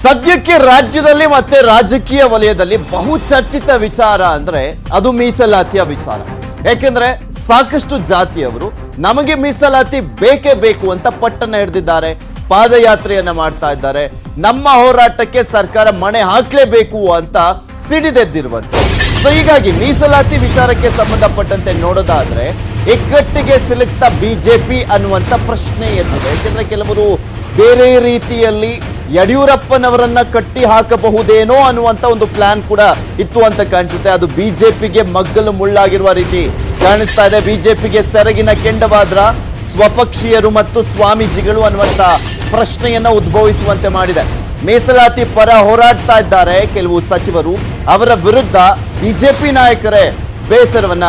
ಸದ್ಯಕ್ಕೆ ರಾಜ್ಯದಲ್ಲಿ ಮತ್ತೆ ರಾಜಕೀಯ ವಲಯದಲ್ಲಿ ಬಹು ಚರ್ಚಿತ ವಿಚಾರ ಅಂದ್ರೆ ಅದು ಮೀಸಲಾತಿಯ ವಿಚಾರ. ಯಾಕೆಂದ್ರೆ ಸಾಕಷ್ಟು ಜಾತಿಯವರು ನಮಗೆ ಮೀಸಲಾತಿ ಬೇಕೇ ಬೇಕು ಅಂತ ಪಟ್ಟಣ ಹಿಡಿದಿದ್ದಾರೆ, ಪಾದಯಾತ್ರೆಯನ್ನ ಮಾಡ್ತಾ ಇದ್ದಾರೆ. ನಮ್ಮ ಹೋರಾಟಕ್ಕೆ ಸರ್ಕಾರ ಮಣೆ ಹಾಕ್ಲೇಬೇಕು ಅಂತ ಸಿಡಿದೆದ್ದಿರುವಂತೆ. ಸೊ ಹೀಗಾಗಿ ಮೀಸಲಾತಿ ವಿಚಾರಕ್ಕೆ ಸಂಬಂಧಪಟ್ಟಂತೆ ನೋಡೋದಾದ್ರೆ ಇಕ್ಕಟ್ಟಿಗೆ ಸಿಲುಕ್ತ ಬಿಜೆಪಿ ಅನ್ನುವಂತ ಪ್ರಶ್ನೆ ಎದ್ದಿದೆ. ಯಾಕೆಂದ್ರೆ ಕೆಲವರು ಬೇರೆ ರೀತಿಯಲ್ಲಿ ಯಡಿಯೂರಪ್ಪನವರನ್ನ ಕಟ್ಟಿ ಹಾಕಬಹುದೇನೋ ಅನ್ನುವಂತ ಒಂದು ಪ್ಲಾನ್ ಕೂಡ ಇತ್ತು ಅಂತ ಕಾಣಿಸುತ್ತೆ. ಅದು ಬಿಜೆಪಿಗೆ ಮಗ್ಗಲು ಮುಳ್ಳಾಗಿರುವ ರೀತಿ ಕಾಣಿಸ್ತಾ ಇದೆ. ಬಿಜೆಪಿಗೆ ಸೆರಗಿನ ಕೆಂಡವಾದ್ರ ಸ್ವಪಕ್ಷೀಯರು ಮತ್ತು ಸ್ವಾಮೀಜಿಗಳು ಅನ್ನುವಂತ ಪ್ರಶ್ನೆಯನ್ನ ಉದ್ಭವಿಸುವಂತೆ ಮಾಡಿದೆ. ಮೀಸಲಾತಿ ಪರ ಹೋರಾಡ್ತಾ ಇದ್ದಾರೆ ಕೆಲವು ಸಚಿವರು, ಅವರ ವಿರುದ್ಧ ಬಿಜೆಪಿ ನಾಯಕರೇ ಬೇಸರವನ್ನ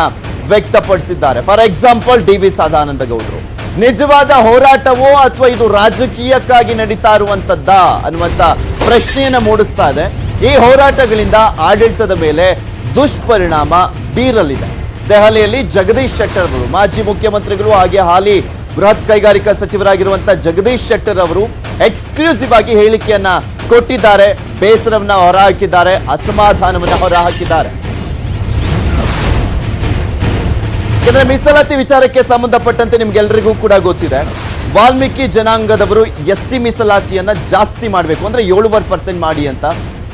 ವ್ಯಕ್ತಪಡಿಸಿದ್ದಾರೆ. For example DV. ಸದಾನಂದ ಗೌಡರು ನಿಜವಾದ ಹೋರಾಟವೋ ಅಥವಾ ಇದು ರಾಜಕೀಯಕ್ಕಾಗಿ ನಡೀತಾ ಇರುವಂತದ್ದಾ ಅನ್ನುವಂತ ಪ್ರಶ್ನೆಯನ್ನ ಮೂಡಿಸ್ತಾ ಇದೆ. ಈ ಹೋರಾಟಗಳಿಂದ ಆಡಳಿತದ ಮೇಲೆ ದುಷ್ಪರಿಣಾಮ ಬೀರಲಿದೆ. ದೆಹಲಿಯಲ್ಲಿ ಜಗದೀಶ್ ಶೆಟ್ಟರ್ ಅವರು, ಮಾಜಿ ಮುಖ್ಯಮಂತ್ರಿಗಳು ಹಾಗೆ ಹಾಲಿ ಬೃಹತ್ ಕೈಗಾರಿಕಾ ಸಚಿವರಾಗಿರುವಂತಹ ಜಗದೀಶ್ ಶೆಟ್ಟರ್ ಅವರು ಎಕ್ಸ್ಕ್ಲೂಸಿವ್ ಆಗಿ ಹೇಳಿಕೆಯನ್ನ ಕೊಟ್ಟಿದ್ದಾರೆ. ಬೇಸರವನ್ನ ಹೊರಹಾಕಿದ್ದಾರೆ, ಅಸಮಾಧಾನವನ್ನ ಹೊರಹಾಕಿದ್ದಾರೆ. ಯಾಕಂದ್ರೆ ಮೀಸಲಾತಿ ವಿಚಾರಕ್ಕೆ ಸಂಬಂಧಪಟ್ಟಂತೆ ನಿಮ್ಗೆಲ್ರಿಗೂ ಕೂಡ ಗೊತ್ತಿದೆ, ವಾಲ್ಮೀಕಿ ಜನಾಂಗದವರು ಎಸ್ಟಿ ಮೀಸಲಾತಿಯನ್ನ ಜಾಸ್ತಿ ಮಾಡಬೇಕು, ಅಂದ್ರೆ 7% ಮಾಡಿ ಅಂತ.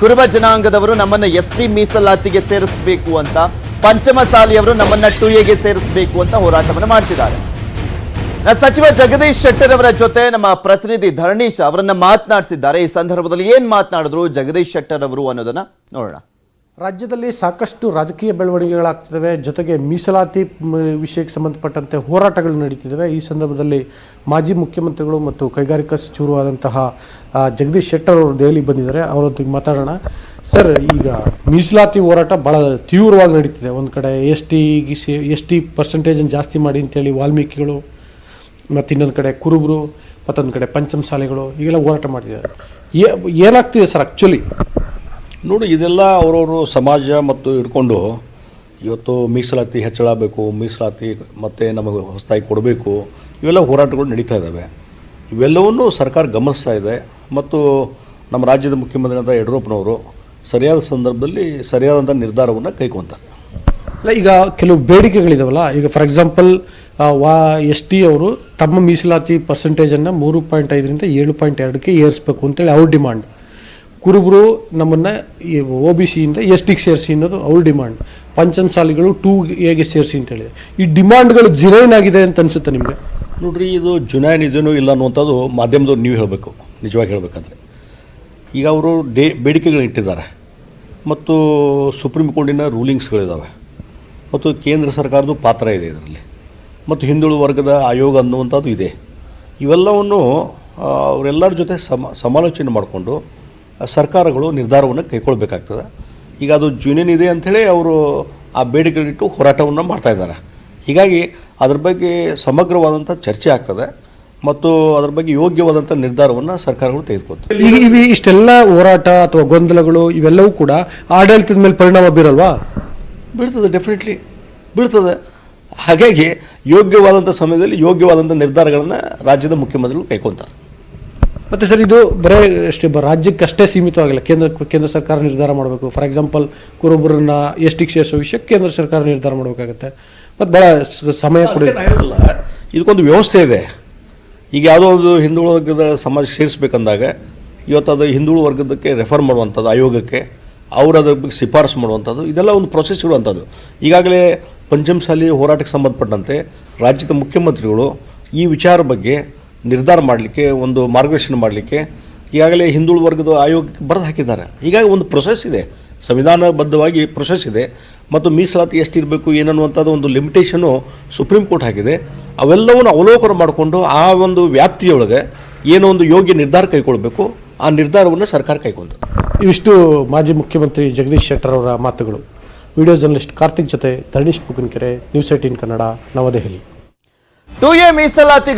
ಕುರುಬ ಜನಾಂಗದವರು ನಮ್ಮನ್ನ ಎಸ್ಟಿ ಮೀಸಲಾತಿಗೆ ಸೇರಿಸಬೇಕು ಅಂತ, ಪಂಚಮಸಾಲಿಯವರು ನಮ್ಮನ್ನ 2A ಸೇರಿಸಬೇಕು ಅಂತ ಹೋರಾಟವನ್ನು ಮಾಡ್ತಿದ್ದಾರೆ. ಸಚಿವ ಜಗದೀಶ್ ಶೆಟ್ಟರ್ ಅವರ ಜೊತೆ ನಮ್ಮ ಪ್ರತಿನಿಧಿ ಧರಣೀಶ್ ಅವರನ್ನ ಮಾತನಾಡಿಸಿದ್ದಾರೆ. ಈ ಸಂದರ್ಭದಲ್ಲಿ ಏನ್ ಮಾತನಾಡಿದ್ರು ಜಗದೀಶ್ ಶೆಟ್ಟರ್ ಅವರು ಅನ್ನೋದನ್ನ ನೋಡೋಣ. ರಾಜ್ಯದಲ್ಲಿ ಸಾಕಷ್ಟು ರಾಜಕೀಯ ಬೆಳವಣಿಗೆಗಳಾಗ್ತಿದ್ದಾವೆ, ಜೊತೆಗೆ ಮೀಸಲಾತಿ ವಿಷಯಕ್ಕೆ ಸಂಬಂಧಪಟ್ಟಂತೆ ಹೋರಾಟಗಳು ನಡೀತಿದ್ದಾವೆ. ಈ ಸಂದರ್ಭದಲ್ಲಿ ಮಾಜಿ ಮುಖ್ಯಮಂತ್ರಿಗಳು ಮತ್ತು ಕೈಗಾರಿಕಾ ಸಚಿವರು ಆದಂತಹ ಜಗದೀಶ್ ಶೆಟ್ಟರ್ ಅವರು ದೆಹಲಿ ಬಂದಿದ್ದಾರೆ. ಅವರೊಂದಿಗೆ ಮಾತಾಡೋಣ. ಸರ್, ಈಗ ಮೀಸಲಾತಿ ಹೋರಾಟ ಭಾಳ ತೀವ್ರವಾಗಿ ನಡೀತಿದೆ. ಒಂದು ಕಡೆ ಎಸ್ ಟಿ ಪರ್ಸೆಂಟೇಜನ್ನು ಜಾಸ್ತಿ ಮಾಡಿ ಅಂತೇಳಿ ವಾಲ್ಮೀಕಿಗಳು, ಮತ್ತು ಇನ್ನೊಂದು ಕಡೆ ಕುರುಬರು, ಮತ್ತೊಂದು ಕಡೆ ಪಂಚಮಸಾಲಿಗಳು ಈಗೆಲ್ಲ ಹೋರಾಟ ಮಾಡ್ತಿದ್ದಾರೆ. ಏನಾಗ್ತಿದೆ ಸರ್ ಆ್ಯಕ್ಚುಲಿ? ನೋಡಿ, ಇದೆಲ್ಲ ಅವರವರು ಸಮಾಜ ಮತ್ತು ಇಟ್ಕೊಂಡು ಇವತ್ತು ಮೀಸಲಾತಿ ಹೆಚ್ಚಳ ಬೇಕು, ಮೀಸಲಾತಿ ಮತ್ತು ನಮಗೆ ಹೊಸದಾಗಿ ಕೊಡಬೇಕು, ಇವೆಲ್ಲ ಹೋರಾಟಗಳು ನಡೀತಾ ಇದ್ದಾವೆ. ಇವೆಲ್ಲವನ್ನೂ ಸರ್ಕಾರ ಗಮನಿಸ್ತಾ ಇದೆ. ಮತ್ತು ನಮ್ಮ ರಾಜ್ಯದ ಮುಖ್ಯಮಂತ್ರಿಯಾದ ಯಡಿಯೂರಪ್ಪನವರು ಸರಿಯಾದ ಸಂದರ್ಭದಲ್ಲಿ ಸರಿಯಾದಂಥ ನಿರ್ಧಾರವನ್ನು ಕೈಗೊಂತಾರೆ. ಅಲ್ಲ, ಈಗ ಕೆಲವು ಬೇಡಿಕೆಗಳಿದಾವಲ್ಲ, ಈಗ ಫಾರ್ ಎಕ್ಸಾಂಪಲ್ ಎಸ್ ಟಿ ಅವರು ತಮ್ಮ ಮೀಸಲಾತಿ ಪರ್ಸೆಂಟೇಜನ್ನು 3.5ರಿಂದ 7.2ಕ್ಕೆ ಏರಿಸಬೇಕು ಅಂತೇಳಿ ಅವ್ರ ಡಿಮಾಂಡ್. ಕುರುಬರು ನಮ್ಮನ್ನು OBCಯಿಂದ STಗೆ ಸೇರಿಸಿ ಅನ್ನೋದು ಅವ್ರ ಡಿಮಾಂಡ್. ಪಂಚಮಸಾಲಿಗಳು 2Aಗೆ ಸೇರಿಸಿ ಅಂತೇಳಿದೆ. ಈ ಡಿಮಾಂಡ್ಗಳು ಜಿರೈನ್ ಆಗಿದೆ ಅಂತ ಅನ್ಸುತ್ತೆ ನಿಮಗೆ? ನೋಡ್ರಿ, ಇದು ಜುನೈನ್ ಇದೇನೋ ಇಲ್ಲ ಅನ್ನುವಂಥದ್ದು ಮಾಧ್ಯಮದವ್ರು ನೀವು ಹೇಳಬೇಕು. ನಿಜವಾಗಿ ಹೇಳಬೇಕಂದ್ರೆ ಈಗ ಅವರು ಬೇಡಿಕೆಗಳು ಇಟ್ಟಿದ್ದಾರೆ, ಮತ್ತು ಸುಪ್ರೀಂ ಕೋರ್ಟಿನ ರೂಲಿಂಗ್ಸ್ಗಳಿದ್ದಾವೆ, ಮತ್ತು ಕೇಂದ್ರ ಸರ್ಕಾರದ ಪಾತ್ರ ಇದೆ ಇದರಲ್ಲಿ, ಮತ್ತು ಹಿಂದುಳಿದ ವರ್ಗದ ಆಯೋಗ ಅನ್ನುವಂಥದ್ದು ಇದೆ. ಇವೆಲ್ಲವನ್ನು ಅವರೆಲ್ಲರ ಜೊತೆ ಸಮಾಲೋಚನೆ ಮಾಡಿಕೊಂಡು ಸರ್ಕಾರಗಳು ನಿರ್ಧಾರವನ್ನು ಕೈಗೊಳ್ಳಬೇಕಾಗ್ತದೆ. ಈಗ ಅದು ಯೂನಿಯನ್ ಇದೆ ಅಂಥೇಳಿ ಅವರು ಆ ಬೇಡಿಕೆಗಳಿಟ್ಟು ಹೋರಾಟವನ್ನು ಮಾಡ್ತಾಯಿದ್ದಾರೆ. ಹೀಗಾಗಿ ಅದ್ರ ಬಗ್ಗೆ ಸಮಗ್ರವಾದಂಥ ಚರ್ಚೆ ಆಗ್ತದೆ, ಮತ್ತು ಅದ್ರ ಬಗ್ಗೆ ಯೋಗ್ಯವಾದಂಥ ನಿರ್ಧಾರವನ್ನು ಸರ್ಕಾರಗಳು ತೆಗೆದುಕೊಳ್ತವೆ. ಈಗ ಇಷ್ಟೆಲ್ಲ ಹೋರಾಟ ಅಥವಾ ಗೊಂದಲಗಳು ಇವೆಲ್ಲವೂ ಕೂಡ ಆಡಳಿತದ ಮೇಲೆ ಪರಿಣಾಮ ಬೀರಲ್ವಾ? ಬೀಳ್ತದೆ, ಡೆಫಿನೆಟ್ಲಿ ಬೀಳ್ತದೆ. ಹಾಗಾಗಿ ಯೋಗ್ಯವಾದಂಥ ಸಮಯದಲ್ಲಿ ಯೋಗ್ಯವಾದಂಥ ನಿರ್ಧಾರಗಳನ್ನು ರಾಜ್ಯದ ಮುಖ್ಯಮಂತ್ರಿಗಳು ಕೈಗೊಳ್ತಾರೆ. ಮತ್ತು ಸರ್, ಇದು ಬರೀ ರಾಜ್ಯಕ್ಕೆ ಅಷ್ಟೇ ಸೀಮಿತವಾಗಿಲ್ಲ, ಕೇಂದ್ರ ಸರ್ಕಾರ ನಿರ್ಧಾರ ಮಾಡಬೇಕು. ಫಾರ್ ಎಕ್ಸಾಂಪಲ್ ಕುರುಬರನ್ನ STಗೆ ಸೇರಿಸೋ ವಿಷಯ ಕೇಂದ್ರ ಸರ್ಕಾರ ನಿರ್ಧಾರ ಮಾಡಬೇಕಾಗತ್ತೆ, ಮತ್ತು ಭಾಳ ಸಮಯ ಕೂಡ ಇರೋದಿಲ್ಲ. ಇದಕ್ಕೊಂದು ವ್ಯವಸ್ಥೆ ಇದೆ. ಈಗ ಯಾವುದೋ ಒಂದು ಹಿಂದುಳಿದ ವರ್ಗದ ಸಮಾಜ ಸೇರಿಸ್ಬೇಕಂದಾಗ ಇವತ್ತು ಅದು ಹಿಂದುಳಿದ ವರ್ಗದಕ್ಕೆ ರೆಫರ್ ಮಾಡುವಂಥದ್ದು, ಆಯೋಗಕ್ಕೆ ಅವರು ಅದ್ರ ಬಗ್ಗೆ ಶಿಫಾರಸು ಮಾಡುವಂಥದ್ದು, ಇದೆಲ್ಲ ಒಂದು ಪ್ರೊಸೆಸ್ ಇರುವಂಥದ್ದು. ಈಗಾಗಲೇ ಪಂಚಮಸಾಲಿ ಹೋರಾಟಕ್ಕೆ ಸಂಬಂಧಪಟ್ಟಂತೆ ರಾಜ್ಯದ ಮುಖ್ಯಮಂತ್ರಿಗಳು ಈ ವಿಚಾರ ಬಗ್ಗೆ ನಿರ್ಧಾರ ಮಾಡಲಿಕ್ಕೆ, ಒಂದು ಮಾರ್ಗದರ್ಶನ ಮಾಡಲಿಕ್ಕೆ ಈಗಾಗಲೇ ಹಿಂದುಳಿದ ವರ್ಗದ ಆಯೋಗಕ್ಕೆ ಬರೆದು ಹಾಕಿದ್ದಾರೆ. ಹೀಗಾಗಿ ಒಂದು ಪ್ರೊಸೆಸ್ ಇದೆ, ಸಂವಿಧಾನಬದ್ಧವಾಗಿ ಪ್ರೊಸೆಸ್ ಇದೆ. ಮತ್ತು ಮೀಸಲಾತಿ ಎಷ್ಟಿರಬೇಕು ಏನನ್ನುವಂಥದ್ದು ಒಂದು ಲಿಮಿಟೇಷನು ಸುಪ್ರೀಂ ಕೋರ್ಟ್ ಹಾಕಿದೆ. ಅವೆಲ್ಲವನ್ನು ಅವಲೋಕನ ಮಾಡಿಕೊಂಡು ಆ ಒಂದು ವ್ಯಾಪ್ತಿಯೊಳಗೆ ಏನೋ ಒಂದು ಯೋಗ್ಯ ನಿರ್ಧಾರ ಕೈಗೊಳ್ಳಬೇಕು, ಆ ನಿರ್ಧಾರವನ್ನು ಸರ್ಕಾರ ಕೈಗೊಳ್ತದೆ. ಇವಿಷ್ಟು ಮಾಜಿ ಮುಖ್ಯಮಂತ್ರಿ ಜಗದೀಶ್ ಶೆಟ್ಟರ್ ಅವರ ಮಾತುಗಳು. ವಿಡಿಯೋ ಜರ್ನಲಿಸ್ಟ್ ಕಾರ್ತಿಕ್ ಜೊತೆ ಧರಣೀಶ್ ಪುಕನ್ಕೆರೆ, ನ್ಯೂಸ್ 18 ಕನ್ನಡ, ನವದೆಹಲಿ. 2A ಮೀಸಲಾತಿ